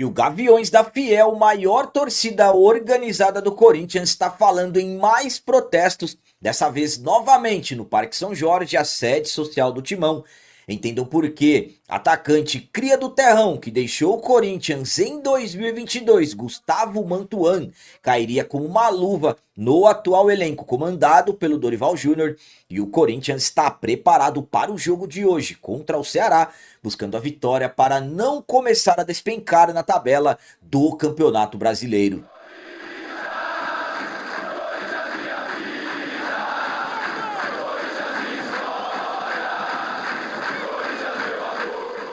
E o Gaviões da Fiel, maior torcida organizada do Corinthians, está falando em mais protestos, dessa vez novamente no Parque São Jorge, a sede social do Timão. Entendam por quê. Atacante cria do terrão que deixou o Corinthians em 2022, Gustavo Mantuan, cairia como uma luva no atual elenco comandado pelo Dorival Júnior, e o Corinthians está preparado para o jogo de hoje contra o Ceará, buscando a vitória para não começar a despencar na tabela do Campeonato Brasileiro.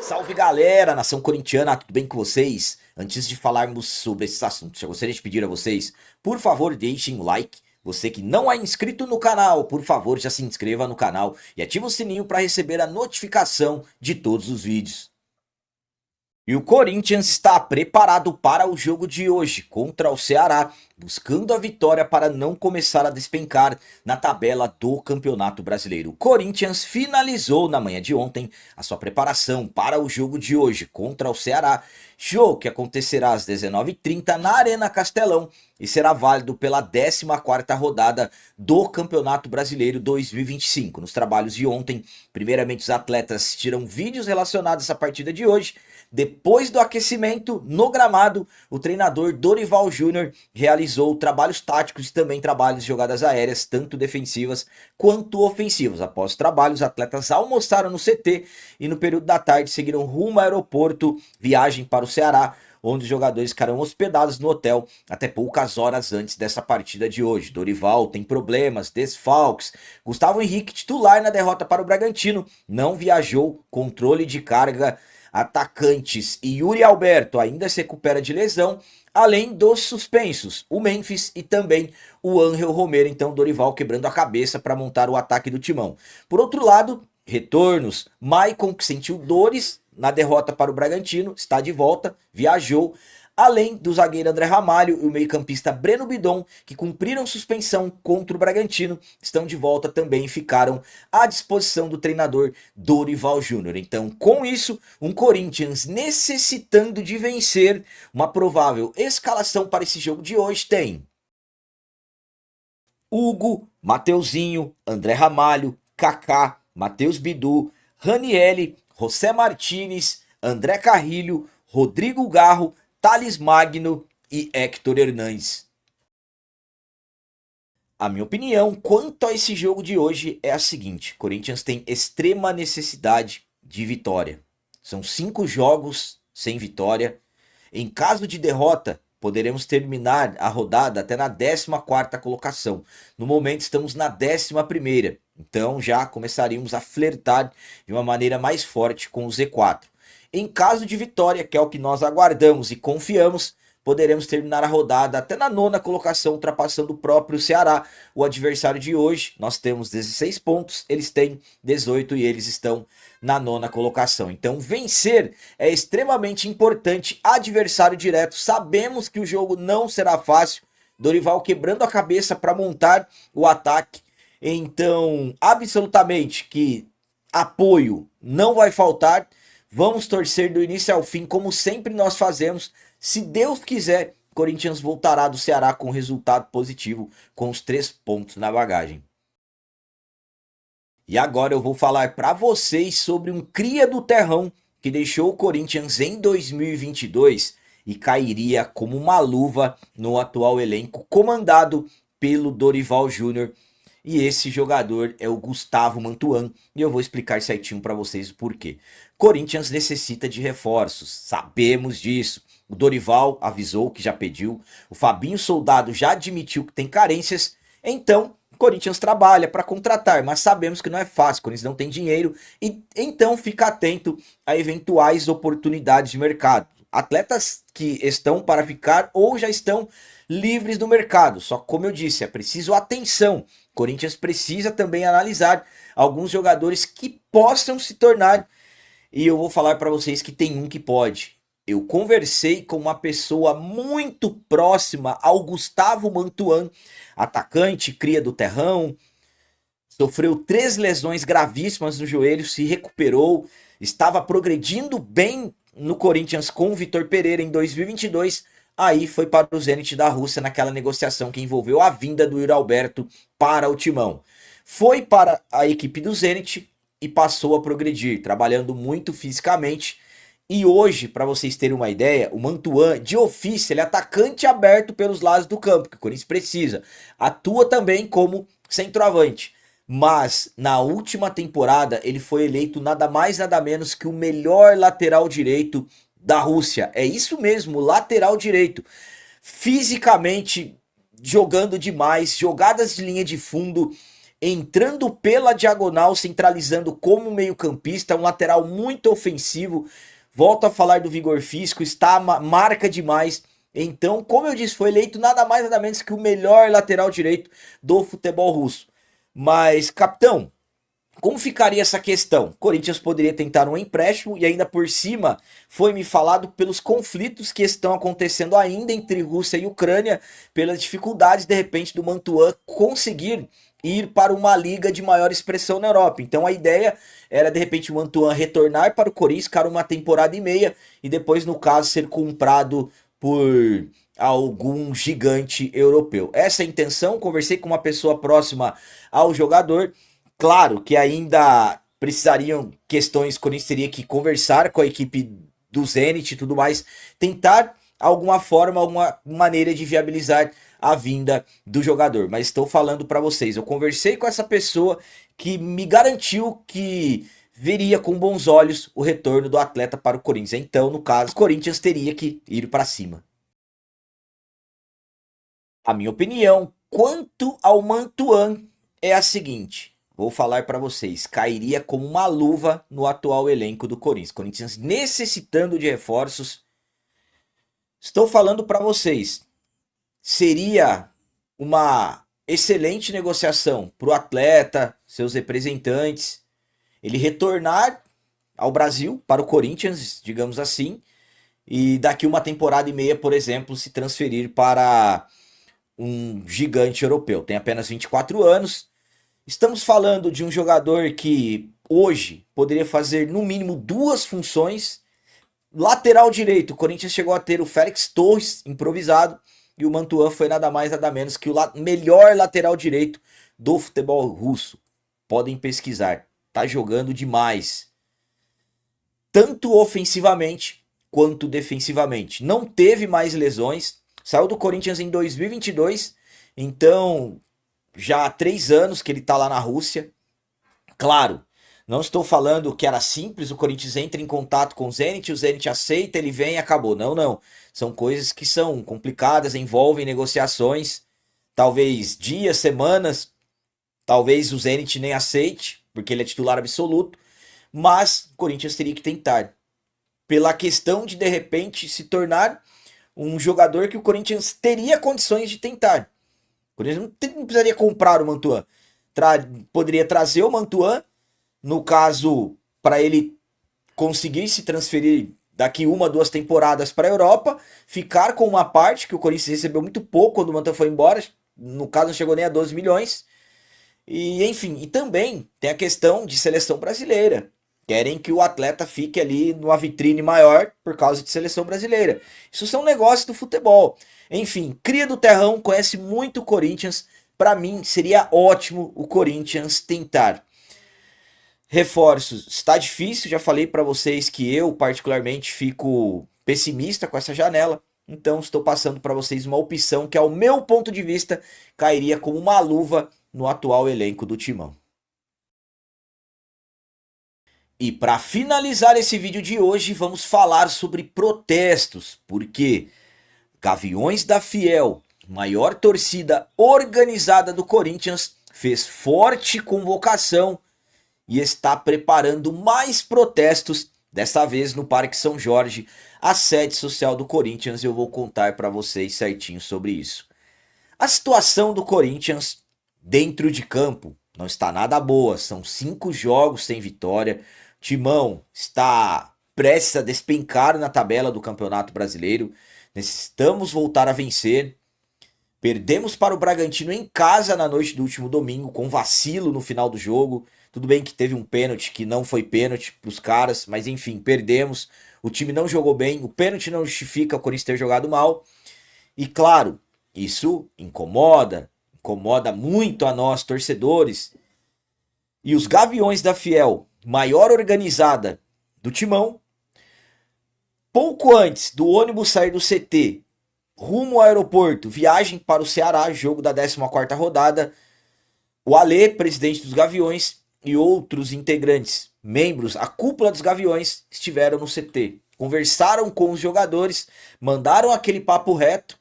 Salve galera, nação corintiana, tudo bem com vocês? Antes de falarmos sobre esses assuntos, eu gostaria de pedir a vocês, por favor, deixem o like. Você que não é inscrito no canal, por favor, já se inscreva no canal e ative o sininho para receber a notificação de todos os vídeos. E o Corinthians está preparado para o jogo de hoje contra o Ceará, buscando a vitória para não começar a despencar na tabela do Campeonato Brasileiro. O Corinthians finalizou na manhã de ontem a sua preparação para o jogo de hoje contra o Ceará, jogo que acontecerá às 19h30 na Arena Castelão e será válido pela 14ª rodada do Campeonato Brasileiro 2025. Nos trabalhos de ontem, primeiramente os atletas tiram vídeos relacionados a essa partida de hoje. Depois do aquecimento no gramado, o treinador Dorival Júnior realizou trabalhos táticos e também trabalhos de jogadas aéreas, tanto defensivas quanto ofensivas. Após os trabalhos, os atletas almoçaram no CT e no período da tarde seguiram rumo ao aeroporto, viagem para o Ceará, onde os jogadores ficarão hospedados no hotel até poucas horas antes dessa partida de hoje. Dorival tem problemas, desfalques. Gustavo Henrique, titular na derrota para o Bragantino, não viajou, controle de carga. Atacantes e Yuri Alberto ainda se recupera de lesão, além dos suspensos, o Memphis e também o Ángel Romero. Então Dorival quebrando a cabeça para montar o ataque do Timão. Por outro lado, retornos, Maicon, que sentiu dores na derrota para o Bragantino, está de volta, viajou. Além do zagueiro André Ramalho e o meio-campista Breno Bidon, que cumpriram suspensão contra o Bragantino, estão de volta também e ficaram à disposição do treinador Dorival Júnior. Então, com isso, um Corinthians necessitando de vencer, uma provável escalação para esse jogo de hoje tem Hugo, Mateuzinho, André Ramalho, Kaká, Matheus Bidu, Ranielli, José Martínez, André Carrilho, Rodrigo Garro, Thales Magno e Héctor Hernández. A minha opinião quanto a esse jogo de hoje é a seguinte: Corinthians tem extrema necessidade de vitória. São 5 jogos sem vitória. Em caso de derrota, poderemos terminar a rodada até na 14ª colocação. No momento estamos na 11ª, então já começaríamos a flertar de uma maneira mais forte com o Z4. Em caso de vitória, que é o que nós aguardamos e confiamos, poderemos terminar a rodada até na 9ª colocação, ultrapassando o próprio Ceará, o adversário de hoje. Nós temos 16 pontos, eles têm 18 e eles estão na 9ª colocação. Então vencer é extremamente importante. Adversário direto, sabemos que o jogo não será fácil. Dorival quebrando a cabeça para montar o ataque. Então, absolutamente que apoio não vai faltar. Vamos torcer do início ao fim, como sempre nós fazemos. Se Deus quiser, Corinthians voltará do Ceará com resultado positivo, com os 3 pontos na bagagem. E agora eu vou falar para vocês sobre um cria do terrão que deixou o Corinthians em 2022 e cairia como uma luva no atual elenco comandado pelo Dorival Júnior. E esse jogador é o Gustavo Mantuan, e eu vou explicar certinho para vocês o porquê. Corinthians necessita de reforços, sabemos disso. O Dorival avisou que já pediu, o Fabinho Soldado já admitiu que tem carências, então o Corinthians trabalha para contratar, mas sabemos que não é fácil, o Corinthians não tem dinheiro, e então fica atento a eventuais oportunidades de mercado. Atletas que estão para ficar ou já estão livres do mercado, só que como eu disse, é preciso atenção. Corinthians precisa também analisar alguns jogadores que possam se tornar, e eu vou falar para vocês que tem um que pode. Eu conversei com uma pessoa muito próxima ao Gustavo Mantuan, atacante, cria do terrão, sofreu 3 lesões gravíssimas no joelho, se recuperou, estava progredindo bem no Corinthians com o Vitor Pereira em 2022, aí foi para o Zenit da Rússia naquela negociação que envolveu a vinda do Yuri Alberto para o Timão. Foi para a equipe do Zenit e passou a progredir, trabalhando muito fisicamente. E hoje, para vocês terem uma ideia, o Mantuan, de ofício, ele é atacante aberto pelos lados do campo, que o Corinthians precisa. Atua também como centroavante. Mas na última temporada ele foi eleito nada mais nada menos que o melhor lateral direito da Rússia. É isso mesmo, lateral direito. Fisicamente jogando demais, jogadas de linha de fundo, entrando pela diagonal, centralizando como meio-campista, um lateral muito ofensivo. Volto a falar do vigor físico, está marca demais. Então, como eu disse, foi eleito nada mais nada menos que o melhor lateral direito do futebol russo. Mas, capitão, como ficaria essa questão? Corinthians poderia tentar um empréstimo e ainda por cima foi me falado pelos conflitos que estão acontecendo ainda entre Rússia e Ucrânia, pelas dificuldades de repente do Mantuan conseguir ir para uma liga de maior expressão na Europa. Então a ideia era de repente o Mantuan retornar para o Corinthians, ficar uma temporada e meia e depois no caso ser comprado por algum gigante europeu. Essa é a intenção, conversei com uma pessoa próxima ao jogador. Claro que ainda precisariam questões, o Corinthians teria que conversar com a equipe do Zenit e tudo mais, tentar alguma forma, alguma maneira de viabilizar a vinda do jogador. Mas estou falando para vocês, eu conversei com essa pessoa que me garantiu que veria com bons olhos o retorno do atleta para o Corinthians. Então, no caso, o Corinthians teria que ir para cima. A minha opinião quanto ao Mantuan é a seguinte: vou falar para vocês, cairia como uma luva no atual elenco do Corinthians. Corinthians necessitando de reforços. Estou falando para vocês, seria uma excelente negociação para o atleta, seus representantes, ele retornar ao Brasil, para o Corinthians, digamos assim, e daqui uma temporada e meia, por exemplo, se transferir para um gigante europeu. Tem apenas 24 anos. Estamos falando de um jogador que hoje poderia fazer no mínimo duas funções. Lateral direito, o Corinthians chegou a ter o Félix Torres improvisado e o Mantuan foi nada mais nada menos que o melhor lateral direito do futebol russo. Podem pesquisar, tá jogando demais. Tanto ofensivamente quanto defensivamente. Não teve mais lesões. Saiu do Corinthians em 2022, então já há 3 anos que ele está lá na Rússia. Claro, não estou falando que era simples, o Corinthians entra em contato com o Zenit aceita, ele vem e acabou. Não, não. São coisas que são complicadas, envolvem negociações, talvez dias, semanas, talvez o Zenit nem aceite, porque ele é titular absoluto, mas o Corinthians teria que tentar. Pela questão de repente se tornar um jogador que o Corinthians teria condições de tentar. O Corinthians não precisaria comprar o Mantuan. Poderia trazer o Mantuan, no caso, para ele conseguir se transferir daqui 1, 2 temporadas para a Europa, ficar com uma parte que o Corinthians recebeu muito pouco quando o Mantuan foi embora, no caso não chegou nem a 12 milhões. E enfim, e também tem a questão de seleção brasileira. Querem que o atleta fique ali numa vitrine maior por causa de seleção brasileira. Isso são negócios do futebol. Enfim, cria do terrão, conhece muito o Corinthians. Para mim, seria ótimo o Corinthians tentar. Reforços, está difícil. Já falei para vocês que eu, particularmente, fico pessimista com essa janela. Então, estou passando para vocês uma opção que, ao meu ponto de vista, cairia como uma luva no atual elenco do Timão. E para finalizar esse vídeo de hoje, vamos falar sobre protestos, porque Gaviões da Fiel, maior torcida organizada do Corinthians, fez forte convocação e está preparando mais protestos, dessa vez no Parque São Jorge, a sede social do Corinthians. Eu vou contar para vocês certinho sobre isso. A situação do Corinthians dentro de campo não está nada boa, são 5 jogos sem vitória. Timão está prestes a despencar na tabela do Campeonato Brasileiro. Necessitamos voltar a vencer. Perdemos para o Bragantino em casa na noite do último domingo, com vacilo no final do jogo. Tudo bem que teve um pênalti que não foi pênalti para os caras, mas enfim, perdemos. o time não jogou bem, o pênalti não justifica o Corinthians ter jogado mal. E claro, isso incomoda muito a nós, torcedores. E os Gaviões da Fiel, maior organizada do Timão, pouco antes do ônibus sair do CT, rumo ao aeroporto, viagem para o Ceará, jogo da 14ª rodada, o Alê, presidente dos Gaviões, e outros integrantes, membros, a cúpula dos Gaviões, estiveram no CT. Conversaram com os jogadores, mandaram aquele papo reto,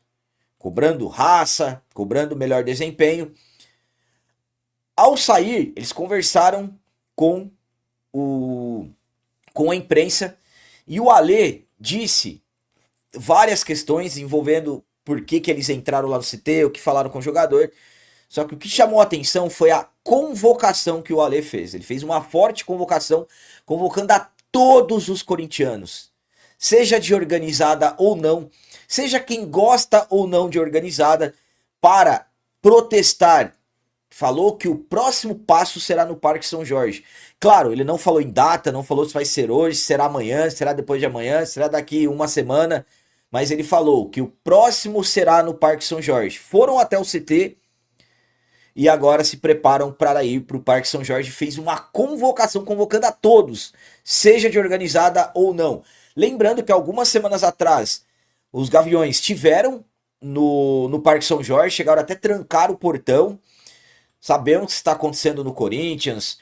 cobrando raça, cobrando melhor desempenho. Ao sair, eles conversaram com a imprensa e o Alê disse várias questões envolvendo por que eles entraram lá no CT, o que falaram com o jogador. Só que o que chamou a atenção foi a convocação que o Alê fez. Ele fez uma forte convocação, convocando a todos os corintianos, seja de organizada ou não, seja quem gosta ou não de organizada, para protestar. Falou que o próximo passo será no Parque São Jorge. Claro, ele não falou em data, não falou se vai ser hoje, será amanhã, será depois de amanhã, será daqui uma semana, mas ele falou que o próximo será no Parque São Jorge. Foram até o CT e agora se preparam para ir para o Parque São Jorge. Fez uma convocação, convocando a todos, seja de organizada ou não. Lembrando que algumas semanas atrás, os Gaviões estiveram no Parque São Jorge, chegaram até a trancar o portão. Sabemos o que está acontecendo no Corinthians,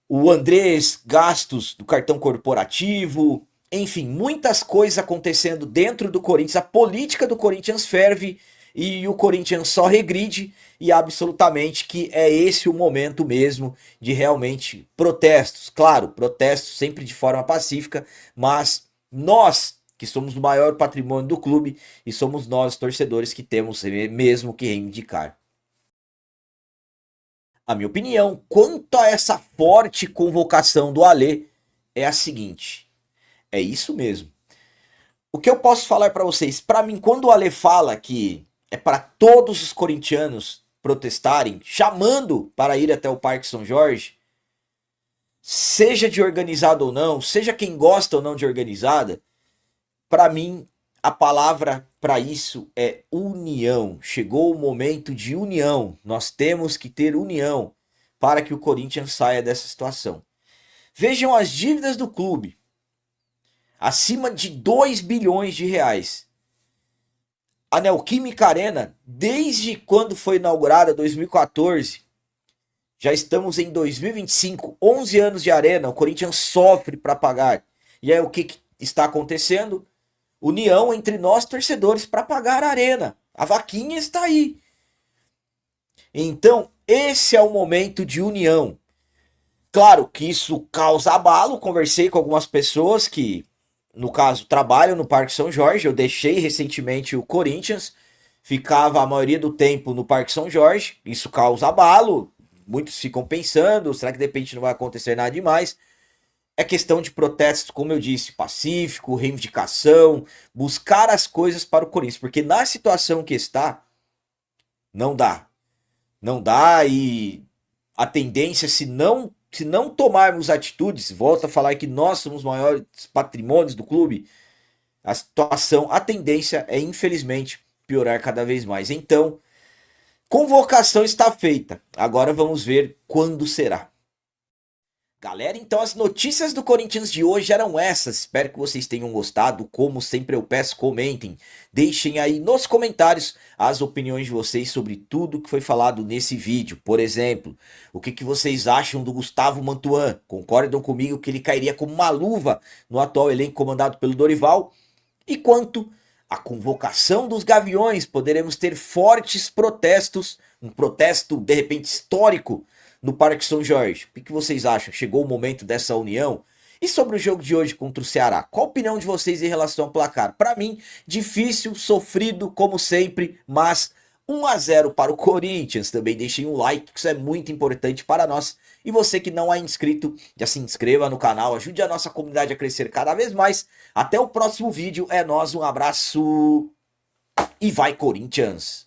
o Andrés Gastos do cartão corporativo, enfim, muitas coisas acontecendo dentro do Corinthians. A política do Corinthians ferve e o Corinthians só regride, e absolutamente que é esse o momento mesmo de realmente protestos. Claro, protestos sempre de forma pacífica, mas nós que somos o maior patrimônio do clube e somos nós torcedores que temos mesmo que reivindicar. A minha opinião quanto a essa forte convocação do Alê é a seguinte: é isso mesmo. O que eu posso falar para vocês? Para mim, quando o Alê fala que é para todos os corintianos protestarem, chamando para ir até o Parque São Jorge, seja de organizada ou não, seja quem gosta ou não de organizada, para mim a palavra para isso é união. Chegou o momento de união. Nós temos que ter união para que o Corinthians saia dessa situação. Vejam as dívidas do clube. Acima de 2 bilhões de reais. A Neoquímica Arena, desde quando foi inaugurada, 2014, já estamos em 2025, 11 anos de arena, o Corinthians sofre para pagar. E aí o que está acontecendo? União entre nós torcedores para pagar a arena. A vaquinha está aí. Então, esse é o momento de união. Claro que isso causa abalo. Conversei com algumas pessoas que, no caso, trabalham no Parque São Jorge. Eu deixei recentemente o Corinthians. Ficava a maioria do tempo no Parque São Jorge. Isso causa abalo. Muitos ficam pensando, será que de repente não vai acontecer nada demais? É questão de protesto, como eu disse, pacífico, reivindicação, buscar as coisas para o Corinthians. Porque na situação que está, não dá. Não dá, e a tendência, se não tomarmos atitudes, volto a falar que nós somos os maiores patrimônios do clube, a situação, a tendência é, infelizmente, piorar cada vez mais. Então, convocação está feita. Agora vamos ver quando será. Galera, então as notícias do Corinthians de hoje eram essas. Espero que vocês tenham gostado. Como sempre eu peço, comentem. Deixem aí nos comentários as opiniões de vocês sobre tudo que foi falado nesse vídeo. Por exemplo, o que vocês acham do Gustavo Mantuan? Concordam comigo que ele cairia como uma luva no atual elenco comandado pelo Dorival? E quanto à convocação dos Gaviões, poderemos ter fortes protestos, um protesto de repente histórico no Parque São Jorge. O que vocês acham? Chegou o momento dessa união? E sobre o jogo de hoje contra o Ceará? Qual a opinião de vocês em relação ao placar? Para mim, difícil, sofrido, como sempre, mas 1-0 para o Corinthians. Também deixem um like, que isso é muito importante para nós. E você que não é inscrito, já se inscreva no canal, ajude a nossa comunidade a crescer cada vez mais. Até o próximo vídeo, é nóis, um abraço e vai Corinthians!